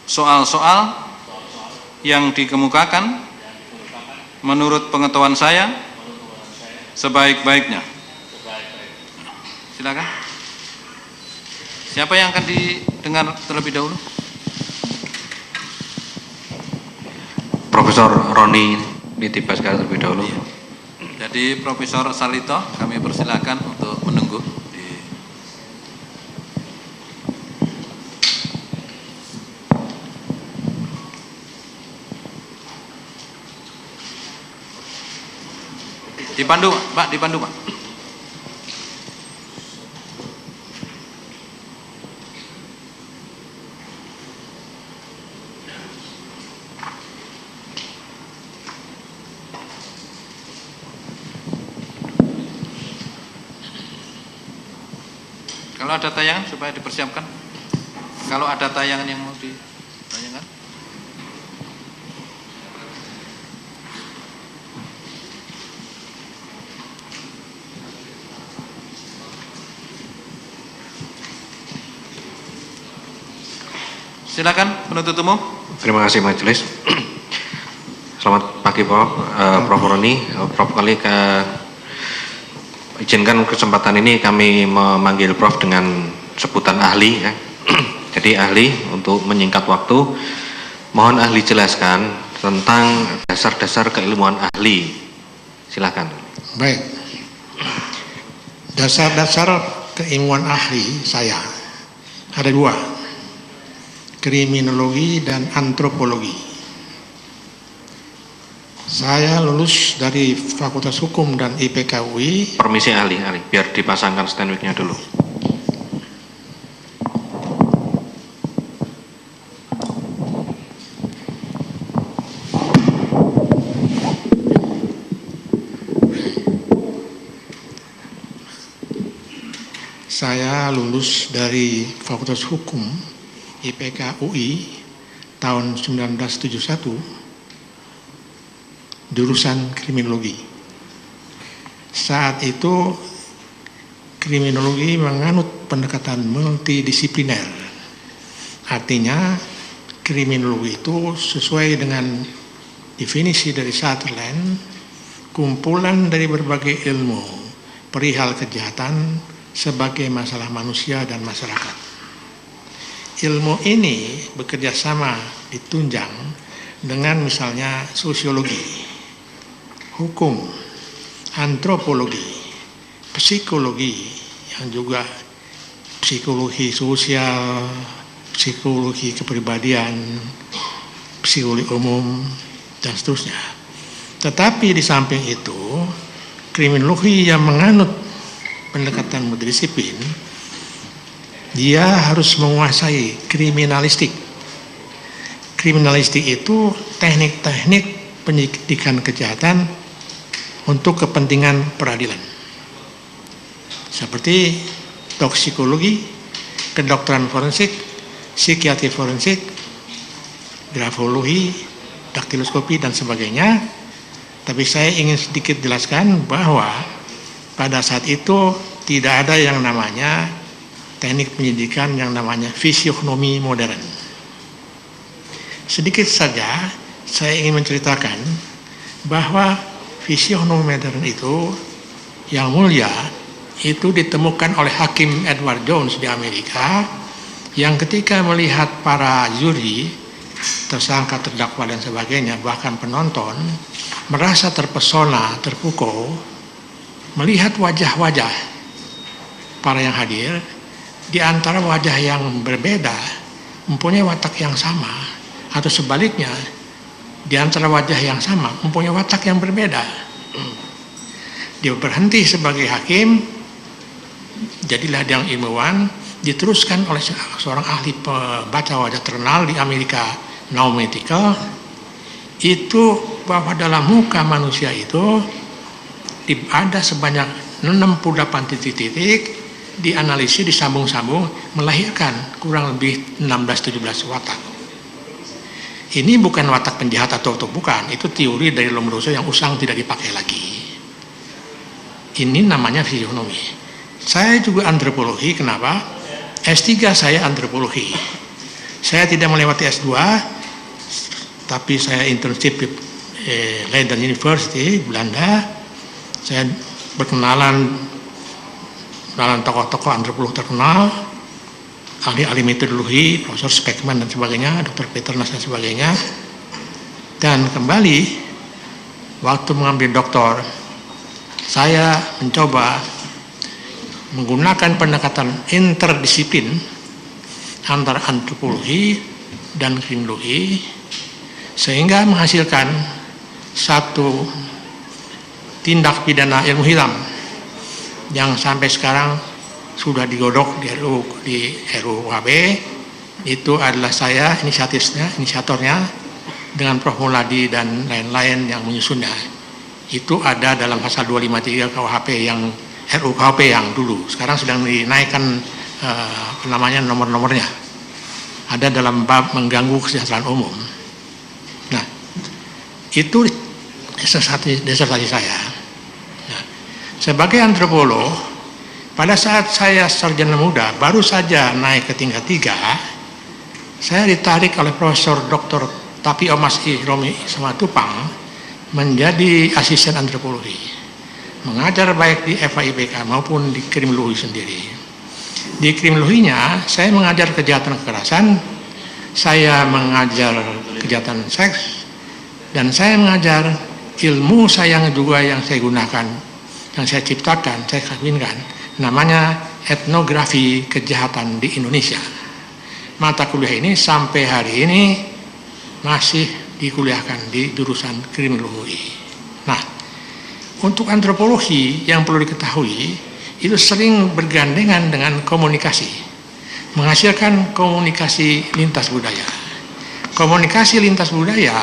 soal-soal yang dikemukakan menurut pengetahuan saya sebaik-baiknya. Silakan. Siapa yang akan didengar terlebih dahulu? Profesor Roni Nitibaskara terlebih dahulu. Jadi Profesor Salito kami persilakan untuk menunggu. Dipandu Pak, dipandu Pak. Kalau ada tayangan supaya dipersiapkan. Kalau ada tayangan yang mau ditanyakan. Silakan penuntut umum. Terima kasih majelis. Selamat pagi Prof Roni. Prof kali izinkan kesempatan ini kami memanggil Prof dengan sebutan ahli ya. Jadi ahli, untuk menyingkat waktu, mohon ahli jelaskan tentang dasar-dasar keilmuan ahli. Silakan. Baik. Dasar-dasar keilmuan ahli saya ada dua, kriminologi dan antropologi. Saya lulus dari Fakultas Hukum dan IPK UI. Permisi ahli, biar dipasangkan stand mic-nya dulu. Saya lulus dari Fakultas Hukum IPK UI tahun 1971, jurusan kriminologi. Saat itu kriminologi menganut pendekatan multidisipliner. Artinya kriminologi itu sesuai dengan definisi dari Sutherland, kumpulan dari berbagai ilmu perihal kejahatan sebagai masalah manusia dan masyarakat. Ilmu ini bekerja sama ditunjang dengan misalnya sosiologi, hukum, antropologi, psikologi, yang juga psikologi sosial, psikologi kepribadian, psikologi umum, dan seterusnya. Tetapi di samping itu, kriminologi yang menganut pendekatan multidisiplin, dia harus menguasai kriminalistik. Kriminalistik itu teknik-teknik penyidikan kejahatan untuk kepentingan peradilan, seperti toksikologi, kedokteran forensik, psikiatri forensik, grafologi, daktiloskopi, dan sebagainya. Tapi saya ingin sedikit jelaskan bahwa pada saat itu tidak ada yang namanya teknik penyidikan yang namanya fisiognomi modern. Sedikit saja saya ingin menceritakan bahwa fisiognomi modern itu yang mulia itu ditemukan oleh Hakim Edward Jones di Amerika, yang ketika melihat para juri, tersangka, terdakwa, dan sebagainya, bahkan penonton, merasa terpesona, terpukau melihat wajah-wajah para yang hadir. Di antara wajah yang berbeda mempunyai watak yang sama, atau sebaliknya di antara wajah yang sama mempunyai watak yang berbeda. Dia berhenti sebagai hakim, jadilah dia ilmuwan, diteruskan oleh seorang ahli pembaca wajah terkenal di Amerika, Naomi Tickle, itu bahwa dalam muka manusia itu ada sebanyak 68 titik-titik, dianalisis, disambung-sambung, melahirkan kurang lebih 16-17 watak. Ini bukan watak penjahat atau bukan, itu teori dari Lombroso yang usang tidak dipakai lagi. Ini namanya fisiognomi. Saya juga antropologi, kenapa? S3 saya antropologi. Saya tidak melewati S2, tapi saya internship di Leiden University, Belanda. Saya berkenalan tokoh-tokoh antropolog terkenal, ahli-ahli metodologi, Profesor Speckman dan sebagainya, Dr. Peternas dan sebagainya. Dan kembali, waktu mengambil doktor, saya mencoba menggunakan pendekatan interdisiplin antara antropologi dan kriminologi, sehingga menghasilkan satu tindak pidana ilmu hitam yang sampai sekarang sudah digodok di RUHP. Itu adalah saya inisiatornya dengan Prof. Muladi dan lain-lain yang menyusunnya. Itu ada dalam pasal 253 KUHP yang RUKHP yang dulu, sekarang sedang dinaikkan namanya nomor-nomornya. Ada dalam bab mengganggu kesejahteraan umum. Nah, itu disertasi saya. Nah, sebagai antropolog, pada saat saya sarjana muda, baru saja naik ke tingkat 3, saya ditarik oleh Profesor Dr. Tapio Mas Romi Simatupang menjadi asisten antropologi, mengajar baik di FIPK maupun di kriminologi sendiri. Di kriminologinya saya mengajar kejahatan kekerasan, saya mengajar kejahatan seks, dan saya mengajar ilmu saya juga yang saya gunakan, yang saya ciptakan, saya kawinkan, namanya etnografi kejahatan di Indonesia. Mata kuliah ini sampai hari ini masih dikuliahkan di jurusan kriminologi. Nah, untuk antropologi yang perlu diketahui, itu sering bergandengan dengan komunikasi, menghasilkan komunikasi lintas budaya. Komunikasi lintas budaya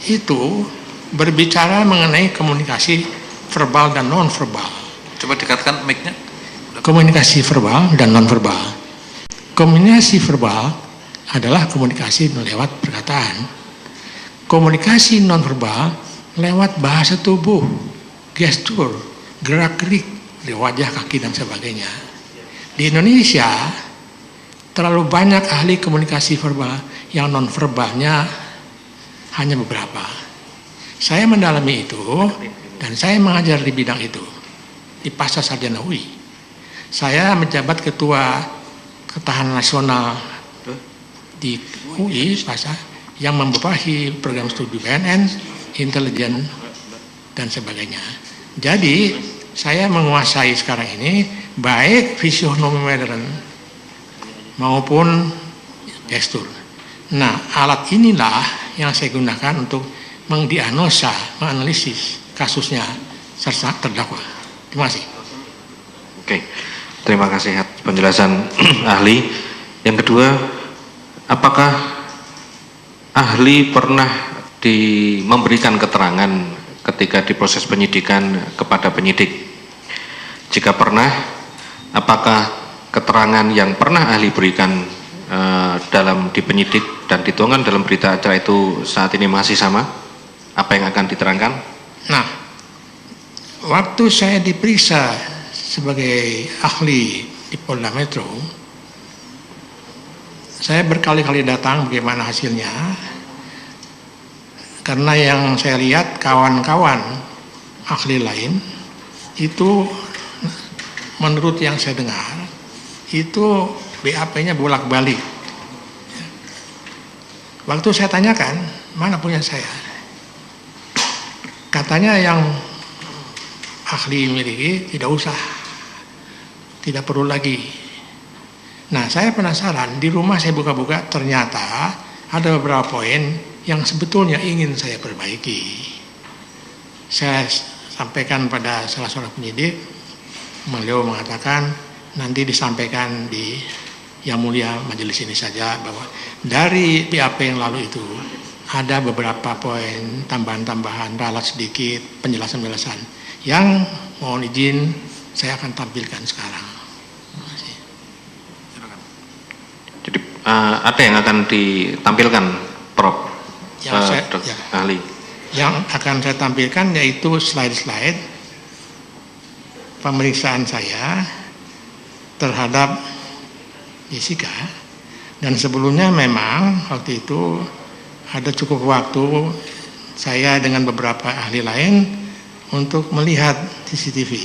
itu berbicara mengenai komunikasi verbal dan non-verbal. Coba dekatkan mic-nya. Komunikasi verbal dan non-verbal. Komunikasi verbal adalah komunikasi lewat perkataan. Komunikasi non-verbal lewat bahasa tubuh, gestur, gerak-gerik, di wajah, kaki, dan sebagainya. Di Indonesia terlalu banyak ahli komunikasi verbal, yang non-verbalnya hanya beberapa. Saya mendalami itu dan saya mengajar di bidang itu di Pasca Sarjana UI. Saya menjabat ketua ketahanan nasional di UI Pasca yang membawahi program studi BNN, intelijen, dan sebagainya. Jadi saya menguasai sekarang ini baik fisionomi modern maupun gestur. Nah, alat inilah yang saya gunakan untuk mendiagnosa, menganalisis kasusnya serta terdakwa. Terima kasih. Oke, terima kasih atas penjelasan ahli. Yang kedua, apakah ahli pernah memberikan keterangan ketika di proses penyidikan kepada penyidik? Jika pernah, apakah keterangan yang pernah ahli berikan di penyidik dan dituangkan dalam berita acara itu saat ini masih sama? Apa yang akan diterangkan? Nah, waktu saya diperiksa sebagai ahli di Polda Metro, saya berkali-kali datang bagaimana hasilnya, karena yang saya lihat kawan-kawan ahli lain itu, menurut yang saya dengar, itu BAP-nya bolak-balik. Waktu saya tanyakan, mana punya saya? Katanya yang ahli miliki tidak usah, tidak perlu lagi. Nah, saya penasaran, di rumah saya buka-buka, ternyata ada beberapa poin yang sebetulnya ingin saya perbaiki. Saya sampaikan pada salah seorang penyidik, beliau mengatakan nanti disampaikan di Yang Mulia majelis ini saja, bahwa dari BAP yang lalu itu ada beberapa poin tambahan-tambahan, ralat sedikit, penjelasan-penjelasan yang mohon izin saya akan tampilkan sekarang. Terima kasih. Jadi ada yang akan ditampilkan, Prof. Ahli. Yang akan saya tampilkan yaitu slide-slide pemeriksaan saya terhadap Jessica Dan sebelumnya memang waktu itu ada cukup waktu saya dengan beberapa ahli lain untuk melihat CCTV.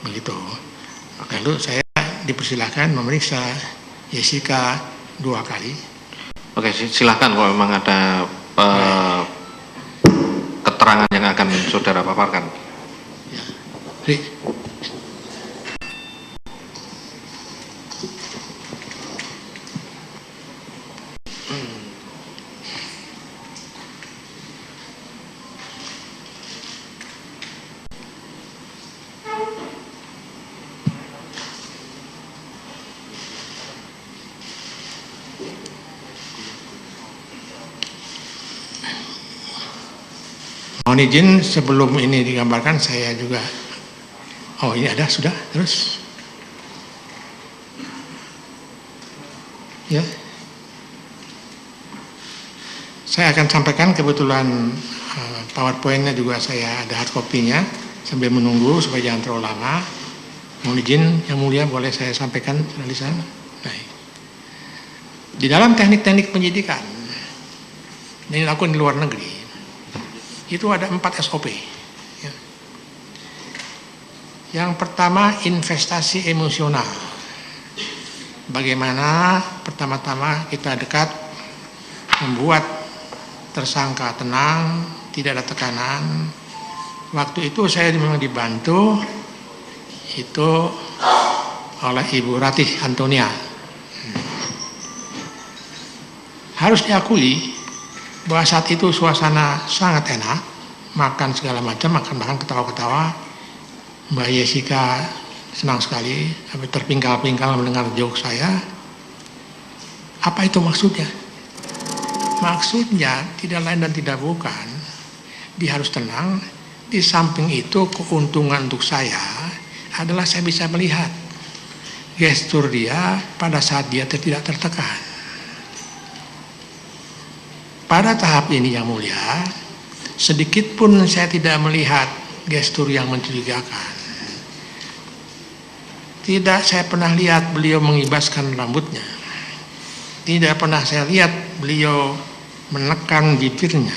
Begitu. Lalu saya dipersilakan memeriksa Jessica 2 kali. Oke, silakan kalau memang ada keterangan yang akan saudara paparkan. Ya. Mohon izin sebelum ini digambarkan saya juga. Oh ini ada sudah terus. Ya. Saya akan sampaikan kebetulan PowerPoint-nya juga saya ada hard copy-nya sambil menunggu supaya jangan terlalu lama. Mohon izin yang mulia boleh saya sampaikan di sana. Baik. Di dalam teknik-teknik penyidikan yang dilakukan di luar negeri itu ada 4 SOP. Ya. Yang pertama investasi emosional. Bagaimana pertama-tama kita dekat membuat tersangka tenang, tidak ada tekanan. Waktu itu saya memang dibantu itu oleh Ibu Ratih Antonia. Harus diakui bahwa saat itu suasana sangat enak, makan segala macam, makan ketawa-ketawa. Mbak Jessica senang sekali, sampai terpingkal-pingkal mendengar joke saya. Apa itu maksudnya? Maksudnya tidak lain dan tidak bukan, dia harus tenang. Di samping itu keuntungan untuk saya adalah saya bisa melihat gestur dia pada saat dia tidak tertekan. Pada tahap ini yang mulia, sedikit pun saya tidak melihat gestur yang mencurigakan. Tidak saya pernah lihat beliau mengibaskan rambutnya. Tidak pernah saya lihat beliau menekan bibirnya.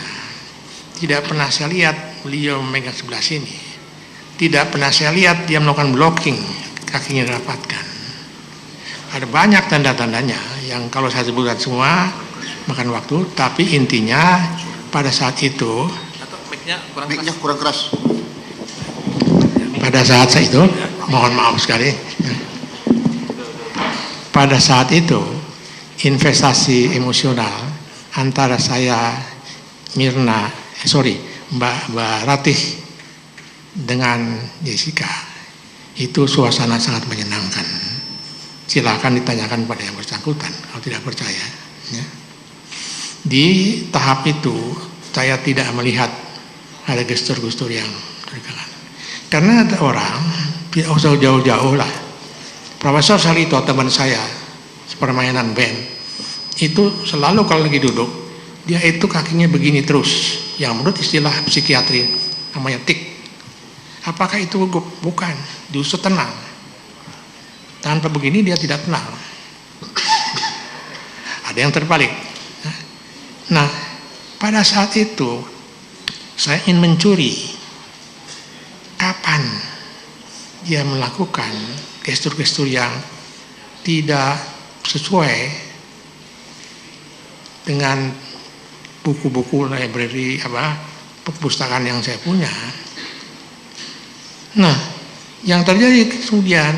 Tidak pernah saya lihat beliau memegang sebelah sini. Tidak pernah saya lihat dia melakukan blocking, kakinya dirapatkan. Ada banyak tanda-tandanya yang kalau saya sebutkan semua makan waktu, tapi intinya pada saat itu Mic-nya kurang keras. Pada saat itu, mohon maaf sekali. Pada saat itu investasi emosional antara saya Mbak Ratih dengan Jessica itu suasana sangat menyenangkan. Silakan ditanyakan pada yang bersangkutan kalau tidak percaya. Ya. Di tahap itu saya tidak melihat ada gestur-gestur yang mencurigakan. Karena ada orang, tidak usah jauh-jauh lah. Profesor Salito teman saya, permainan band, itu selalu kalau lagi duduk, dia itu kakinya begini terus. Yang menurut istilah psikiatri namanya tik. Apakah itu gugup? Bukan, justru tenang. Tanpa begini dia tidak tenang. Ada yang terbalik. Nah, pada saat itu saya ingin mencuri kapan dia melakukan gestur-gestur yang tidak sesuai dengan buku-buku library perpustakaan yang saya punya. Nah, yang terjadi kemudian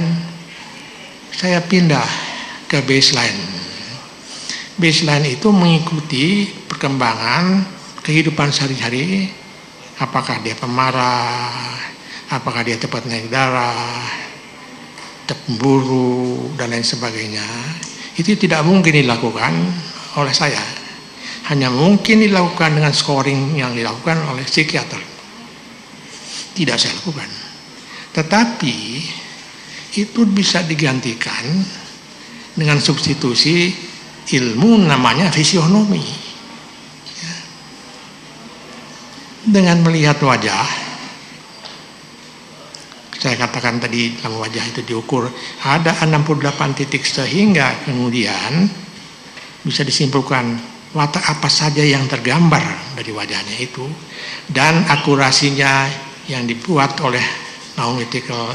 saya pindah ke baseline. Baseline itu mengikuti perkembangan kehidupan sehari-hari, apakah dia pemarah, apakah dia cepat naik darah, cemburu, dan lain sebagainya. Itu tidak mungkin dilakukan oleh saya. Hanya mungkin dilakukan dengan scoring yang dilakukan oleh psikiater. Tidak saya lakukan. Tetapi itu bisa digantikan dengan substitusi ilmu namanya fisionomi. Ya. Dengan melihat wajah, saya saya katakan tadi dalam wajah itu diukur ada 68 titik sehingga kemudian bisa disimpulkan watak apa saja yang tergambar dari wajahnya itu, dan akurasinya yang dibuat oleh analytical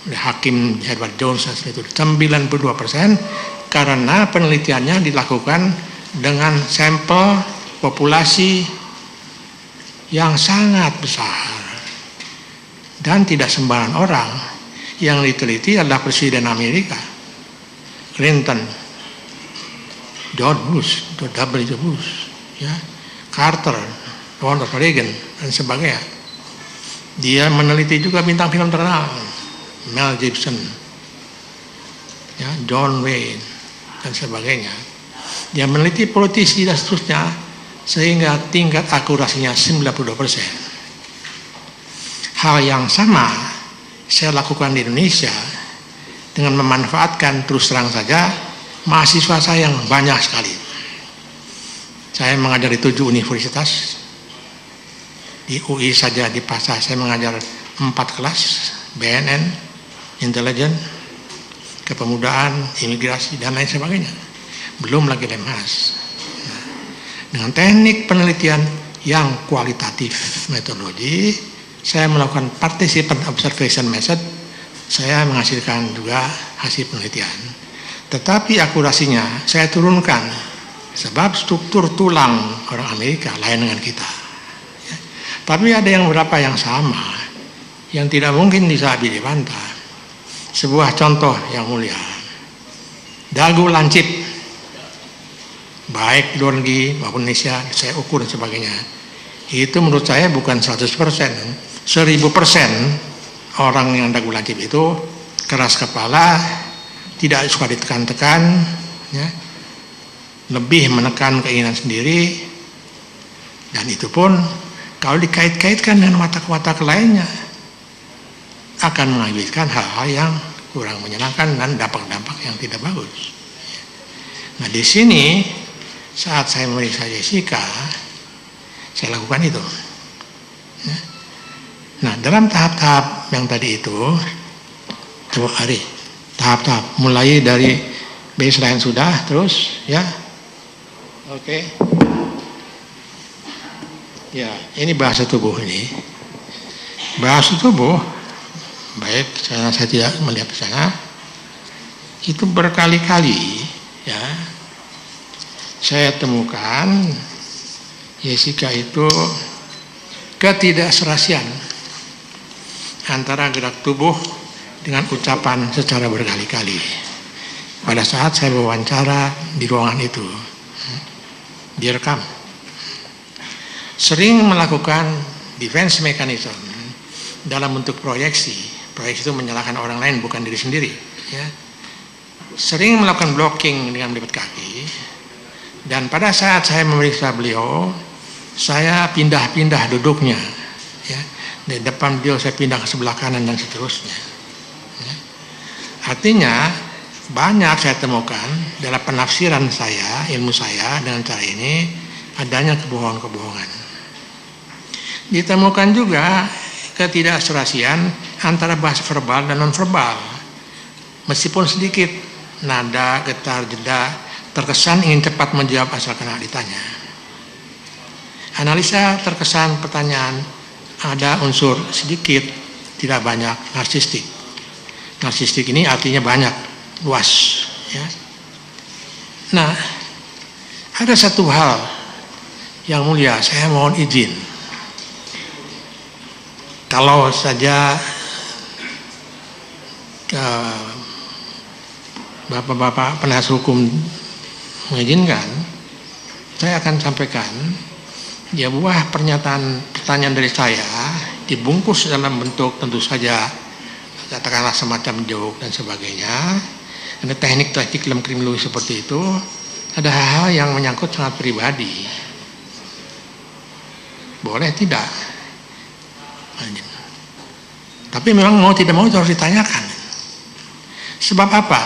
oleh Hakim Edward Jones itu 92%, karena penelitiannya dilakukan dengan sampel populasi yang sangat besar dan tidak sembarang orang. Yang diteliti adalah Presiden Amerika Clinton, George Bush, W. Bush, ya, Carter, Ronald Reagan, dan sebagainya. Dia meneliti juga bintang film terkenal, Mel Gibson, ya, John Wayne, dan sebagainya. Dia meneliti politisi dan seterusnya, sehingga tingkat akurasinya 92%. Hal yang sama saya lakukan di Indonesia dengan memanfaatkan, terus terang saja, mahasiswa saya yang banyak sekali. Saya mengajar di 7 universitas. Di UI saja di Pasar saya mengajar 4 kelas, BNN, intelijen, kepemudaan, imigrasi, dan lain sebagainya. Belum lagi Lemhas. Nah, dengan teknik penelitian yang kualitatif metodologi, saya melakukan participant observation method, saya menghasilkan juga hasil penelitian. Tetapi akurasinya saya turunkan, sebab struktur tulang orang Amerika lain dengan kita. Ya. Tapi ada yang beberapa yang sama, yang tidak mungkin bisa dibantah. Sebuah contoh yang mulia, dagu lancip, baik luar negeri maupun Indonesia, saya ukur dan sebagainya. Itu menurut saya bukan 100%, 1000% orang yang dagu lancip itu keras kepala, tidak suka ditekan-tekan, ya, lebih menekan keinginan sendiri, dan itu pun kalau dikait-kaitkan dengan watak-watak lainnya akan mengakibatkan hal-hal yang kurang menyenangkan dan dampak-dampak yang tidak bagus. Nah, di sini saat saya memeriksa Jessica, saya lakukan itu. Ya. Nah, dalam tahap-tahap yang tadi itu, tahap-tahap mulai dari baseline sudah, terus ya, oke, ya, ini bahasa tubuh ini, bahasa tubuh, baik, saya tidak melihat ke sana, itu berkali-kali, ya, saya temukan Jessica itu ketidakserasian antara gerak tubuh dengan ucapan secara berkali-kali. Pada saat saya wawancara di ruangan itu, direkam. Sering melakukan defense mechanism dalam bentuk proyeksi. Proyeksi itu menyalahkan orang lain, bukan diri sendiri. Ya. Sering melakukan blocking dengan melipat kaki. Dan pada saat saya memeriksa beliau, saya pindah-pindah duduknya. Ya. Di depan beliau saya pindah ke sebelah kanan dan seterusnya. Ya. Artinya banyak saya temukan dalam penafsiran saya, ilmu saya dengan cara ini adanya kebohongan-kebohongan. Ditemukan juga ketidakserasian antara bahasa verbal dan non-verbal. Meskipun sedikit nada, getar, jeda, terkesan ingin cepat menjawab asal kena ditanya. Analisa terkesan pertanyaan ada unsur sedikit, tidak banyak narsistik. Narsistik ini artinya banyak, luas. Ya. Nah, ada satu hal yang mulia, saya mohon izin. Kalau saja bapak-bapak penasihat hukum mengizinkan, saya akan sampaikan ya, buah pertanyaan dari saya dibungkus dalam bentuk tentu saja katakanlah semacam joke dan sebagainya. Ada teknik-teknik dalam kriminologi seperti itu, ada hal-hal yang menyangkut sangat pribadi. Boleh tidak? Tapi memang mau tidak mau itu harus ditanyakan. Sebab apa?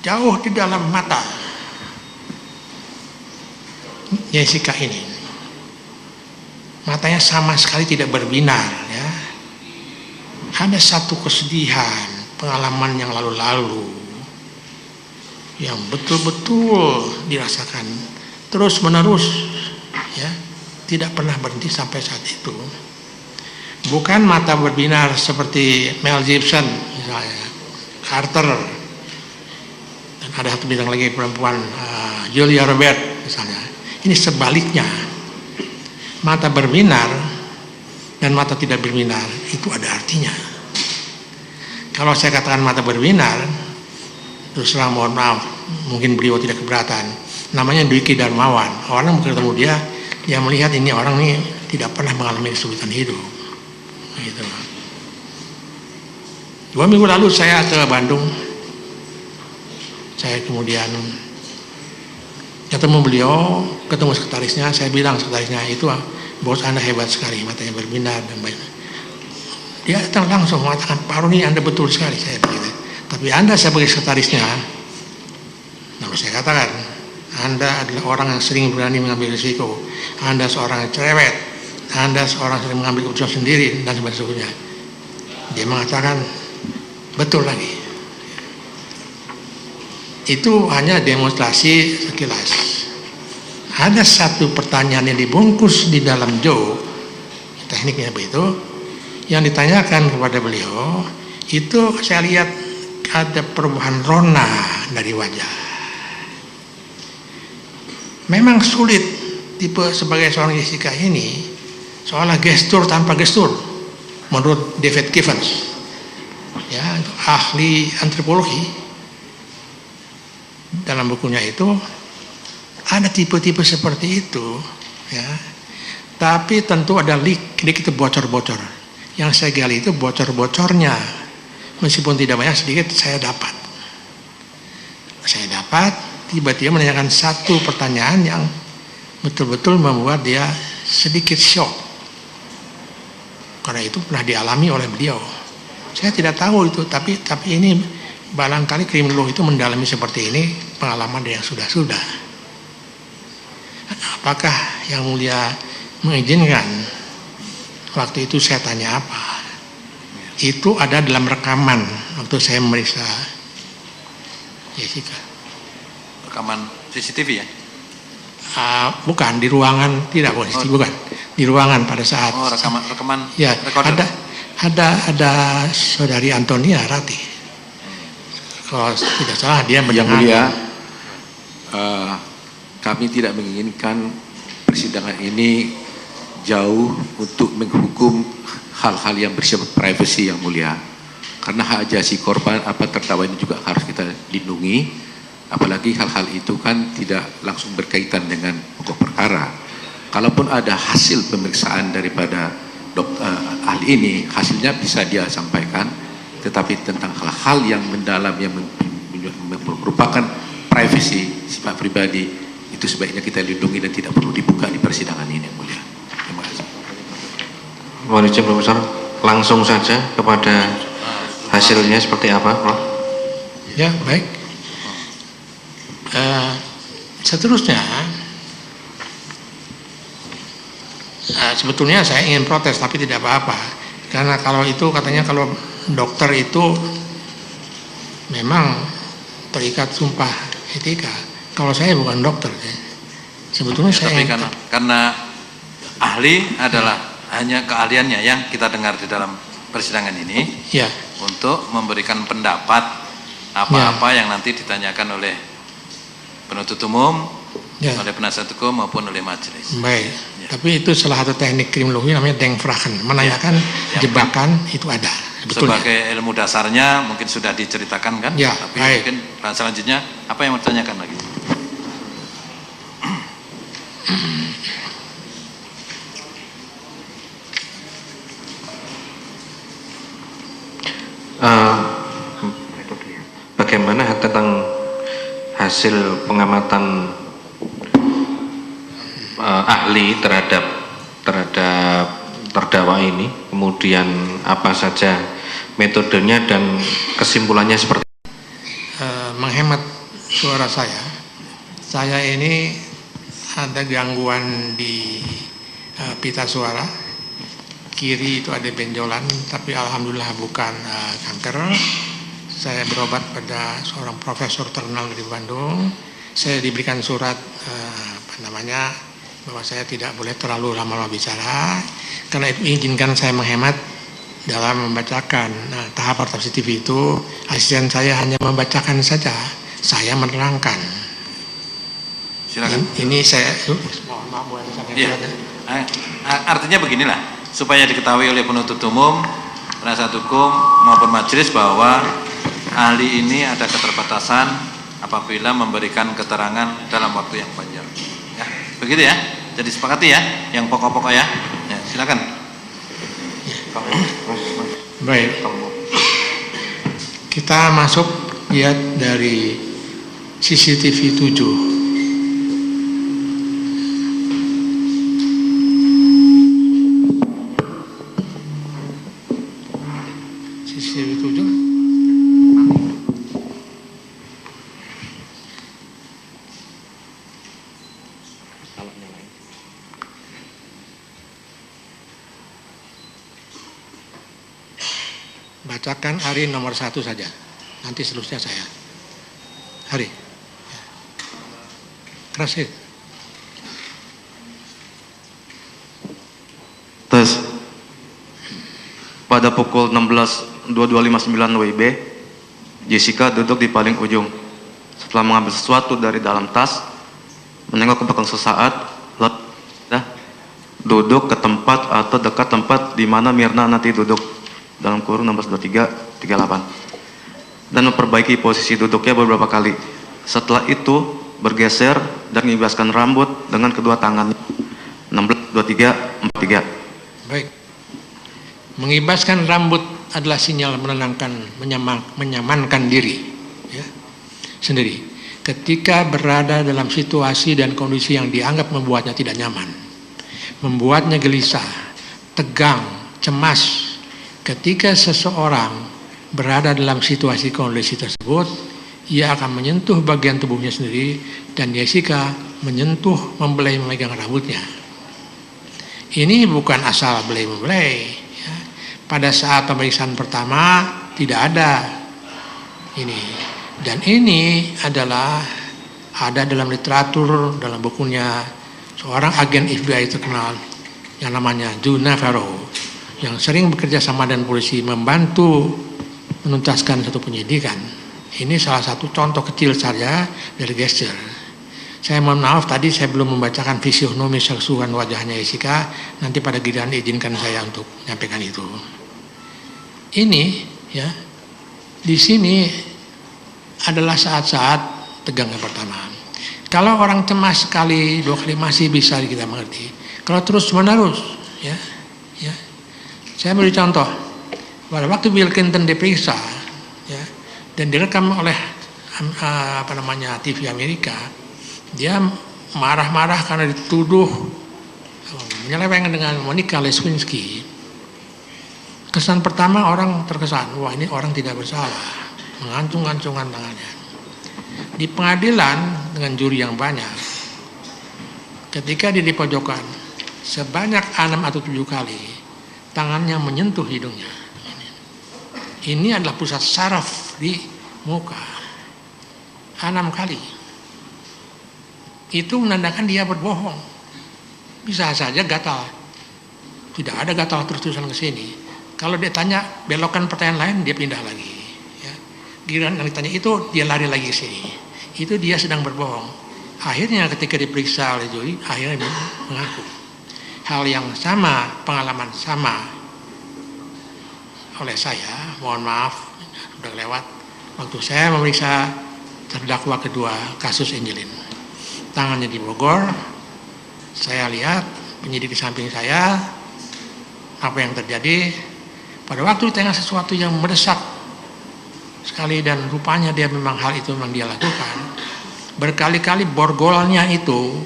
Jauh di dalam mata Jessica ini, matanya sama sekali tidak berbinar, ya. ada satu kesedihan, pengalaman yang lalu-lalu yang betul-betul dirasakan terus-menerus, ya, tidak pernah berhenti sampai saat itu. Bukan mata berbinar seperti Mel Gibson misalnya, Carter, dan ada satu bintang lagi perempuan, Julia Roberts misalnya. Ini sebaliknya, mata berbinar dan mata tidak berbinar itu ada artinya. Kalau saya katakan mata berbinar, terus terang mohon maaf, mungkin beliau tidak keberatan, namanya Dwiki Darmawan. Orang bertemu dia melihat ini orang ini tidak pernah mengalami kesulitan hidup. Gitu. 2 minggu lalu saya ke Bandung, saya kemudian ketemu beliau, ketemu sekretarisnya, saya bilang sekretarisnya, itu bos Anda hebat sekali, matanya berbinar dan baik. Dia datang langsung mengatakan, Pak Roni Anda betul sekali, saya begitu. Tapi Anda sebagai sekretarisnya, lalu saya katakan, Anda adalah orang yang sering berani mengambil risiko, Anda seorang yang cerewet, Anda seorang yang sering mengambil keputusan sendiri, dan sebagainya. Dia mengatakan, betul lagi. Itu hanya demonstrasi sekilas. Ada satu pertanyaan yang dibungkus di dalam joke, tekniknya begitu, yang ditanyakan kepada beliau, itu saya lihat ada perubahan rona dari wajah. Memang sulit tipe sebagai seorang Jessica ini, seolah gestur tanpa gestur, menurut David Gibbons, ya, ahli antropologi. Dalam bukunya itu ada tipe-tipe seperti itu, ya. Tapi tentu ada leak, itu bocor-bocor. Yang saya gali itu bocor-bocornya. Meskipun tidak banyak, sedikit saya dapat. Saya dapat tiba-tiba menanyakan satu pertanyaan yang betul-betul membuat dia sedikit shock. Karena itu pernah dialami oleh beliau. Saya tidak tahu itu, tapi ini barangkali kriminolog itu mendalami seperti ini, pengalaman yang sudah-sudah. Apakah yang mulia mengizinkan? Waktu itu saya tanya apa? Itu ada dalam rekaman waktu saya memeriksa Jessica. Rekaman CCTV ya? Bukan, di ruangan, tidak bukan. Di ruangan pada saat. Oh, rekaman. Ya, recorder. ada saudari Antonia Rati. Kalau tidak salah dia Yang mulia, kami tidak menginginkan persidangan ini jauh untuk menghukum hal-hal yang bersifat privasi yang mulia. Karena hak asasi korban terdakwa ini juga harus kita lindungi, apalagi hal-hal itu kan tidak langsung berkaitan dengan pokok perkara. Kalaupun ada hasil pemeriksaan daripada ahli ini, hasilnya bisa dia sampaikan, tetapi tentang hal-hal yang mendalam yang merupakan privasi sifat pribadi, itu sebaiknya kita lindungi dan tidak perlu dibuka di persidangan ini yang mulia. Terima kasih. Mohon izin Profesor, langsung saja kepada hasilnya seperti apa, Prof? Ya, baik. Seterusnya, sebetulnya saya ingin protes, tapi tidak apa-apa. Karena kalau itu katanya kalau dokter itu memang terikat sumpah etika. Kalau saya bukan dokter, sebetulnya ya, saya tapi karena ahli adalah hanya keahliannya yang kita dengar di dalam persidangan ini, ya, untuk memberikan pendapat apa-apa yang nanti ditanyakan oleh penuntut umum, ya, oleh penasihat hukum maupun oleh majelis. Baik, Ya. tapi itu salah satu teknik kriminologi namanya Denkvragen, menanyakan Ya. jebakan itu ada. Sebetulnya. Sebagai ilmu dasarnya mungkin sudah diceritakan kan, Ya, tapi baik. mungkin selanjutnya apa yang mau ditanyakan lagi? Bagaimana tentang hasil pengamatan ahli terhadap terdakwa ini, kemudian apa saja metodenya dan kesimpulannya seperti Menghemat suara saya ini ada gangguan di pita suara, kiri itu ada benjolan, tapi alhamdulillah bukan kanker. Saya berobat pada seorang profesor terkenal di Bandung. Saya diberikan surat bahwa saya tidak boleh terlalu lama-lama bicara, karena itu izinkan saya menghemat dalam membacakan. Tahap ortopsi TV itu asisten saya hanya membacakan saja, saya menerangkan. Silakan. Ini saya mohon maaf boleh saya. Artinya beginilah, supaya diketahui oleh penuntut umum, penasihat hukum maupun majelis bahwa ahli ini ada keterbatasan apabila memberikan keterangan dalam waktu yang panjang. Ya, begitu ya. Jadi sepakati ya, yang pokok-pokok ya. Ya, silakan. Baik. Kita masuk lihat dari CCTV 7. Bacakan hari nomor 1 saja, nanti seterusnya saya. Hari. Keras. Tes. Pada pukul 16.2259 WIB, Jessica duduk di paling ujung. Setelah mengambil sesuatu dari dalam tas, menengok ke belakang sesaat, lalu duduk ke tempat atau dekat tempat di mana Mirna nanti duduk, dalam kurung 16.23.38, dan memperbaiki posisi duduknya beberapa kali. Setelah itu bergeser dan mengibaskan rambut dengan kedua tangan. 16.23.43. Baik. Mengibaskan rambut adalah sinyal menenangkan, menyamankan diri ya, sendiri. Ketika berada dalam situasi dan kondisi yang dianggap membuatnya tidak nyaman, membuatnya gelisah, tegang, cemas. Ketika seseorang berada dalam situasi kondisi tersebut, ia akan menyentuh bagian tubuhnya sendiri, dan Jessica menyentuh, membelai, memegang rambutnya. Ini bukan asal belai-membelai. Ya. Pada saat pemeriksaan pertama tidak ada ini, dan ini adalah ada dalam literatur, dalam bukunya seorang agen FBI terkenal yang namanya Joe Navarro, yang sering bekerja sama dengan polisi membantu menuntaskan satu penyidikan. Ini salah satu contoh kecil saja dari gesture. Saya mohon maaf tadi saya belum membacakan fisionomi keseluruhan wajahnya Jessica. Nanti pada giliran izinkan saya untuk menyampaikan itu. Ini ya, di sini adalah saat-saat tegang yang pertama. Kalau orang cemas sekali, 2 kali masih bisa kita mengerti. Kalau terus menerus, ya. Saya beri contoh, pada waktu Bill Clinton diperiksa, ya, dan direkam oleh TV Amerika, dia marah-marah karena dituduh menyelewengkan dengan Monica Lewinsky. Kesan pertama orang terkesan, wah ini orang tidak bersalah, mengancung-ancungkan tangannya. Di pengadilan dengan juri yang banyak, ketika dia dipojokkan sebanyak 6 atau 7 kali, tangannya menyentuh hidungnya. Ini adalah pusat saraf di muka. 6 kali. Itu menandakan dia berbohong. Bisa saja gatal. Tidak ada gatal terus-terusan ke sini. Kalau dia tanya, belokkan pertanyaan lain, dia pindah lagi. Ya. Giliran yang ditanya itu, dia lari lagi ke sini. Itu dia sedang berbohong. Akhirnya ketika diperiksa oleh juri, akhirnya dia mengaku. Hal yang sama, pengalaman sama oleh saya, mohon maaf, sudah lewat. Waktu saya memeriksa terdakwa kedua kasus Angelin. Tangannya di Bogor, saya lihat penyidik di samping saya, apa yang terjadi. Pada waktu di tengah sesuatu yang mendesak sekali dan rupanya dia memang hal itu memang dia lakukan. Berkali-kali borgolnya itu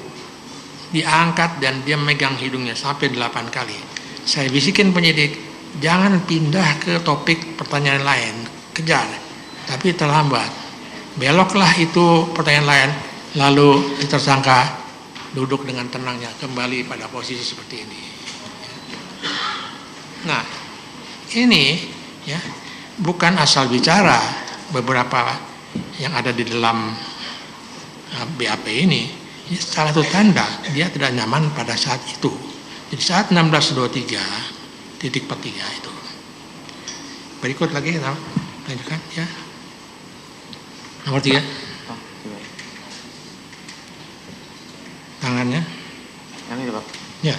diangkat dan dia megang hidungnya sampai 8 kali. Saya bisikin penyidik, jangan pindah ke topik pertanyaan lain, kejar. Tapi terlambat. Beloklah itu pertanyaan lain, lalu tersangka duduk dengan tenangnya kembali pada posisi seperti ini. Nah, ini ya bukan asal bicara beberapa yang ada di dalam BAP ini. Ini salah satu tanda dia tidak nyaman pada saat itu. Jadi saat 1623 titik 43 itu. Berikut lagi kita lanjutkan ya. Nomor 3. Tangannya. Yang ini Pak. Ya.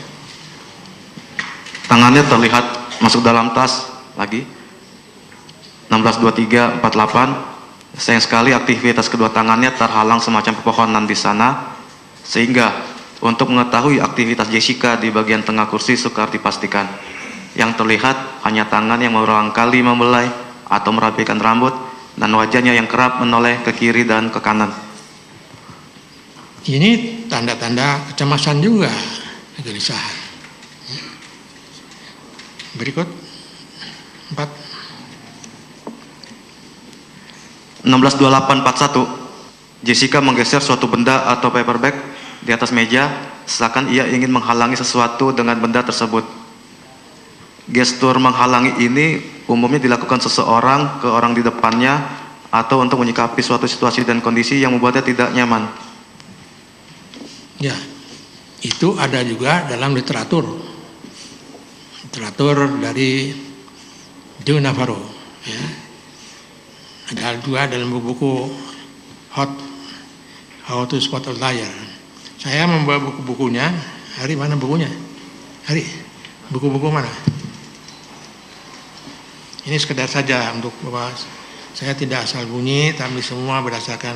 Tangannya terlihat masuk dalam tas lagi. 162348. Sayang sekali aktivitas kedua tangannya terhalang semacam pepohonan di sana, sehingga untuk mengetahui aktivitas Jessica di bagian tengah kursi sukar dipastikan. Yang terlihat hanya tangan yang berulang kali membelai atau merapikan rambut dan wajahnya yang kerap menoleh ke kiri dan ke kanan. Ini tanda-tanda kecemasan juga, kegelisahan. Berikut 4. 162841. Jessica menggeser suatu benda atau paperback di atas meja, seakan ia ingin menghalangi sesuatu dengan benda tersebut. Gestur menghalangi ini umumnya dilakukan seseorang ke orang di depannya atau untuk menyikapi suatu situasi dan kondisi yang membuatnya tidak nyaman. Ya, itu ada juga dalam literatur dari Joe Navarro. Ya. Ada juga dalam buku How to Spot a Liar. Saya membawa buku-bukunya. Hari mana bukunya? Hari, buku-buku mana? Ini sekedar saja untuk bahwa saya tidak asal bunyi, tapi semua berdasarkan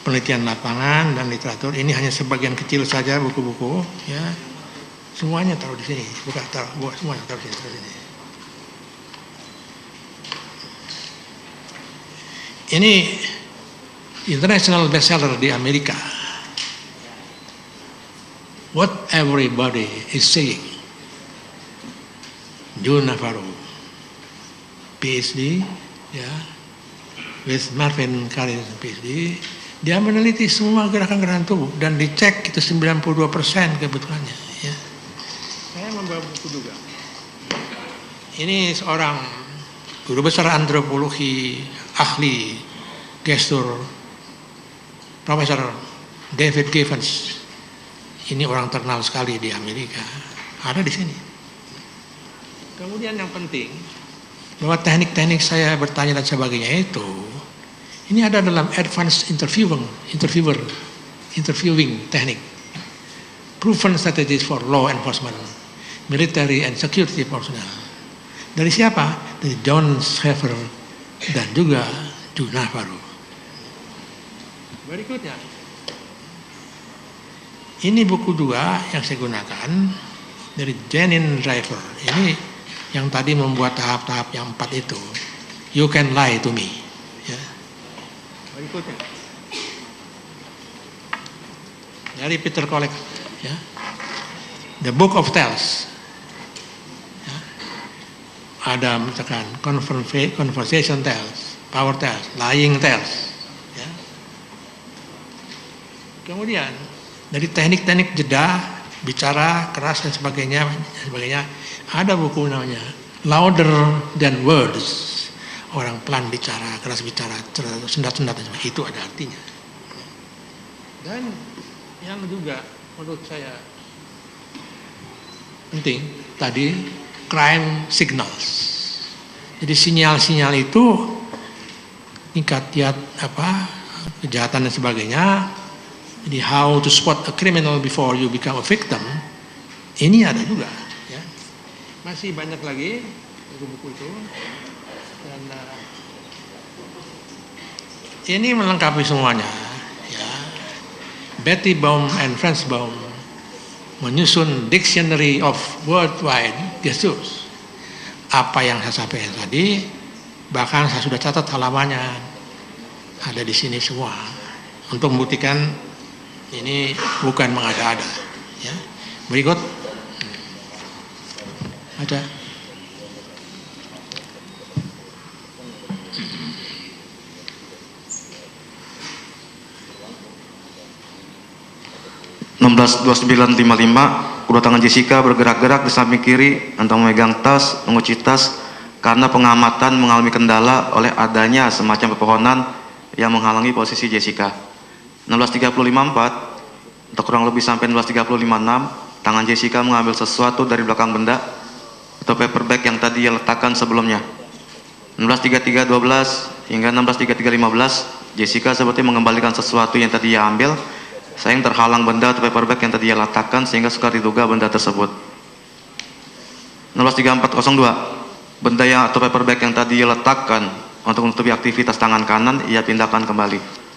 penelitian lapangan dan literatur. Ini hanya sebagian kecil saja buku-buku, ya. Semuanya taruh di sini, bukan taruh, semuanya taruh di sini. Ini international bestseller di Amerika. What everybody is saying. Joe Navarro, PhD, ya, with Marvin Karin PhD. Dia meneliti semua gerakan-gerakan tubuh dan dicek itu 92% kebetulannya. Ya. Saya membawa buku juga. Ini seorang guru besar antropologi, ahli gestur, Profesor David Givens. Ini orang terkenal sekali di Amerika. Ada di sini. Kemudian yang penting, bahwa teknik-teknik saya bertanya dan sebagainya itu, ini ada dalam advanced interviewing technique, proven strategies for law enforcement, military and security personnel. Dari siapa? Dari John Schaeffer dan juga Joe Navarro. Berikutnya, ini buku 2 yang saya gunakan dari Janine Driver. Ini yang tadi membuat tahap-tahap yang 4 itu. You Can Lie to Me. Ya. Berikutnya, dari Peter Kollek, ya. The Book of Tales. Ya. Ada misalkan conversation tales, power tales, lying tales. Ya. Kemudian dari teknik-teknik jeda, bicara keras dan sebagainya, ada buku namanya Louder Than Words. Orang pelan bicara, keras bicara, sendat-sendat, itu ada artinya. Dan yang juga menurut saya penting tadi, crime signals. Jadi sinyal-sinyal itu tingkat kejahatan dan sebagainya. Jadi how to spot a criminal before you become a victim, ini ada juga. Ya. Masih banyak lagi buku-buku itu. Dan ini melengkapi semuanya. Ya. Betty Baum and Franz Baum menyusun Dictionary of Worldwide Gestures. Apa yang saya sampaikan tadi, bahkan saya sudah catat halamannya, ada di sini semua untuk membuktikan ini bukan mengada-ada. Ya. Berikut ada 162955 kedua tangan Jessica bergerak-gerak di samping kiri untuk memegang tas, mengunci tas, karena pengamatan mengalami kendala oleh adanya semacam pepohonan yang menghalangi posisi Jessica. 16.35.4 atau kurang lebih sampai 16.35.6, tangan Jessica mengambil sesuatu dari belakang benda atau paper bag yang tadi ia letakkan sebelumnya. 16.33.12 hingga 16.33.15, Jessica seperti mengembalikan sesuatu yang tadi ia ambil, sayang terhalang benda atau paper bag yang tadi ia letakkan sehingga sukar diduga benda tersebut. 16.34.02, benda yang atau paper bag yang tadi ia letakkan untuk menutupi aktivitas tangan kanan ia pindahkan kembali.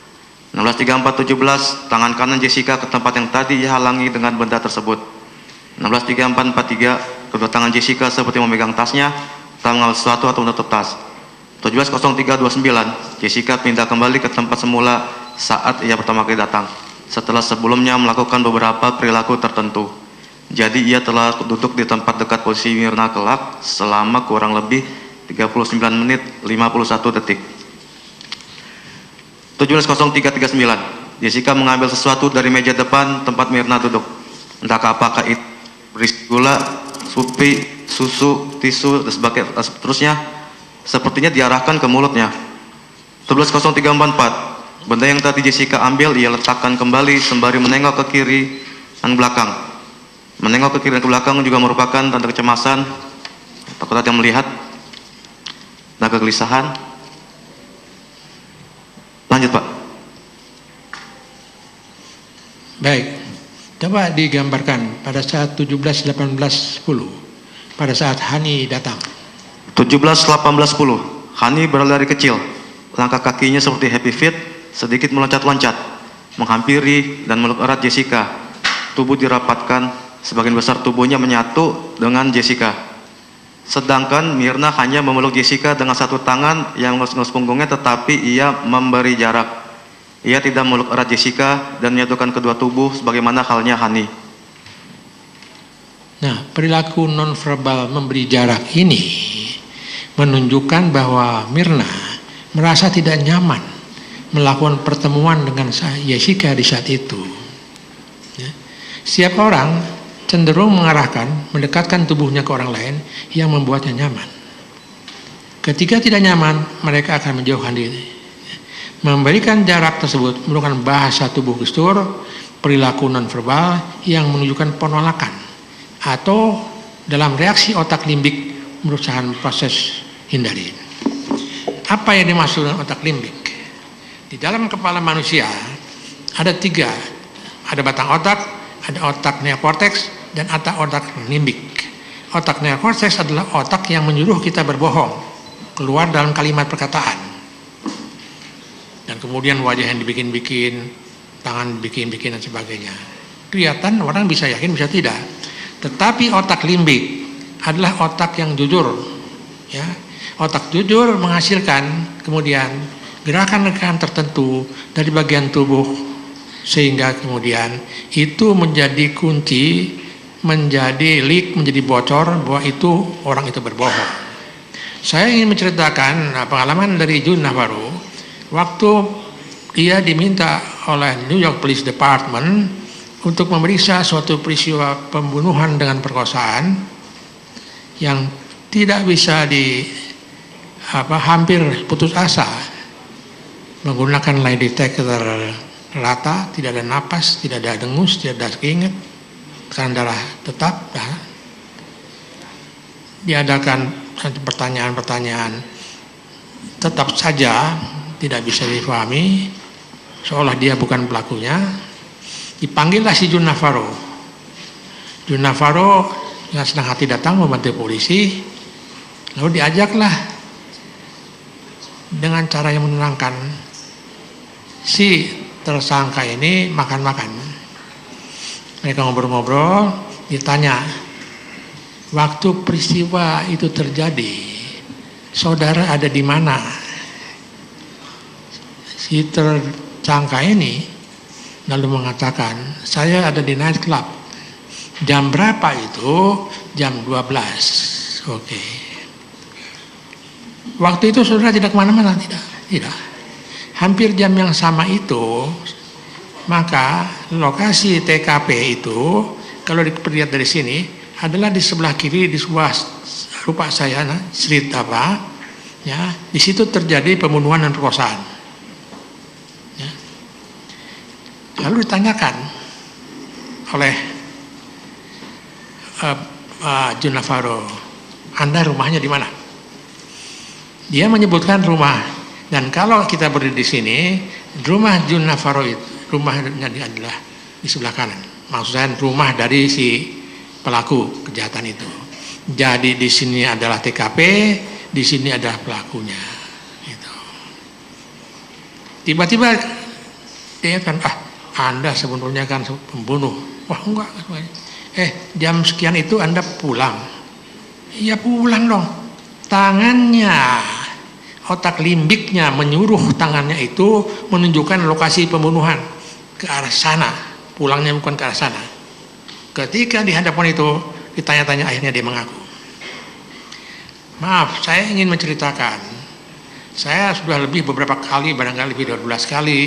16.34.17, tangan kanan Jessica ke tempat yang tadi ia halangi dengan benda tersebut. 16.34.43, kedua tangan Jessica seperti memegang tasnya, tak mengambil sesuatu atau menutup tas. 17.03.29, Jessica pindah kembali ke tempat semula saat ia pertama kali datang, setelah sebelumnya melakukan beberapa perilaku tertentu. Jadi ia telah duduk di tempat dekat posisi Mirna kelak selama kurang lebih 39 menit 51 detik. 17.03.39, Jessica mengambil sesuatu dari meja depan tempat Mirna duduk. Entahkah apakah itu berisi gula, supi, susu, tisu, dan seterusnya, sepertinya diarahkan ke mulutnya. 17.03.44, benda yang tadi Jessica ambil ia letakkan kembali sembari menengok ke kiri dan belakang. Menengok ke kiri dan ke belakang juga merupakan tanda kecemasan, takut ada yang melihat, dan kegelisahan. Lanjut, Pak. Baik, coba digambarkan pada saat 17.18.10, pada saat Hani datang. 17.18.10, Hani berlari kecil, langkah kakinya seperti happy feet, sedikit meloncat-loncat, menghampiri dan meluk erat Jessica. Tubuh dirapatkan, sebagian besar tubuhnya menyatu dengan Jessica. Sedangkan Mirna hanya memeluk Jessica dengan satu tangan yang mengelus-ngelus punggungnya, tetapi ia memberi jarak. Ia tidak memeluk erat Jessica dan menyatukan kedua tubuh sebagaimana halnya Hani. Nah, perilaku nonverbal memberi jarak ini menunjukkan bahwa Mirna merasa tidak nyaman melakukan pertemuan dengan Jessica di saat itu. Ya. Setiap orang cenderung mengarahkan, mendekatkan tubuhnya ke orang lain yang membuatnya nyaman. Ketika tidak nyaman, mereka akan menjauhkan diri. Memberikan jarak tersebut merupakan bahasa tubuh gestur, perilaku nonverbal yang menunjukkan penolakan, atau dalam reaksi otak limbik merupakan proses hindari. Apa yang dimaksud dengan otak limbik? Di dalam kepala manusia ada tiga, ada batang otak, ada otak neokorteks, dan otak limbik. Otak neokorteks adalah otak yang menyuruh kita berbohong, keluar dalam kalimat perkataan. Dan kemudian wajah yang dibikin-bikin, tangan dibikin-bikin dan sebagainya. Kelihatan orang bisa yakin, bisa tidak. Tetapi otak limbik adalah otak yang jujur. Ya. Otak jujur menghasilkan kemudian gerakan-gerakan tertentu dari bagian tubuh, sehingga kemudian itu menjadi kunci, menjadi leak, menjadi bocor bahwa itu orang itu berbohong. Saya ingin menceritakan pengalaman dari Jun Navarro waktu dia diminta oleh New York Police Department untuk memeriksa suatu peristiwa pembunuhan dengan perkosaan yang tidak bisa hampir putus asa, menggunakan lie detector rata, tidak ada napas, tidak ada dengus, tidak ada keringat, tekanan darah tetap. Diadakan pertanyaan-pertanyaan, tetap saja tidak bisa difahami, seolah dia bukan pelakunya. Dipanggillah si Jun Navarro. Jun Navarro dengan senang hati datang membantu polisi, lalu diajaklah dengan cara yang menenangkan si tersangka ini makan-makan. Mereka ngobrol-ngobrol, ditanya, waktu peristiwa itu terjadi, saudara ada di mana? Si tersangka ini lalu mengatakan, saya ada di night club. Jam berapa itu? Jam 12. Oke. Waktu itu saudara tidak kemana-mana? Tidak. Hampir jam yang sama itu, maka lokasi TKP itu kalau dilihat dari sini adalah di sebelah kiri di sebuah rupa saya, street apa, ya, di situ terjadi pembunuhan dan perkosaan. Ya. Lalu ditanyakan oleh Jun Navarro, Anda rumahnya di mana? Dia menyebutkan rumah, dan kalau kita berdiri di sini, rumah Jun Navarro itu, rumahnya adalah di sebelah kanan. Maksudnya rumah dari si pelaku kejahatan itu. Jadi di sini adalah TKP, di sini adalah pelakunya. Gitu. Tiba-tiba dia kan, Anda sebenarnya kan pembunuh. Wah enggak. Jam sekian itu Anda pulang. Iya pulang dong. Tangannya, otak limbiknya menyuruh tangannya itu menunjukkan lokasi pembunuhan ke arah sana. Pulangnya bukan ke arah sana. Ketika di hadapan itu ditanya-tanya, akhirnya dia mengaku. Maaf, saya ingin menceritakan. Saya sudah beberapa kali, barangkali lebih dari 12 kali,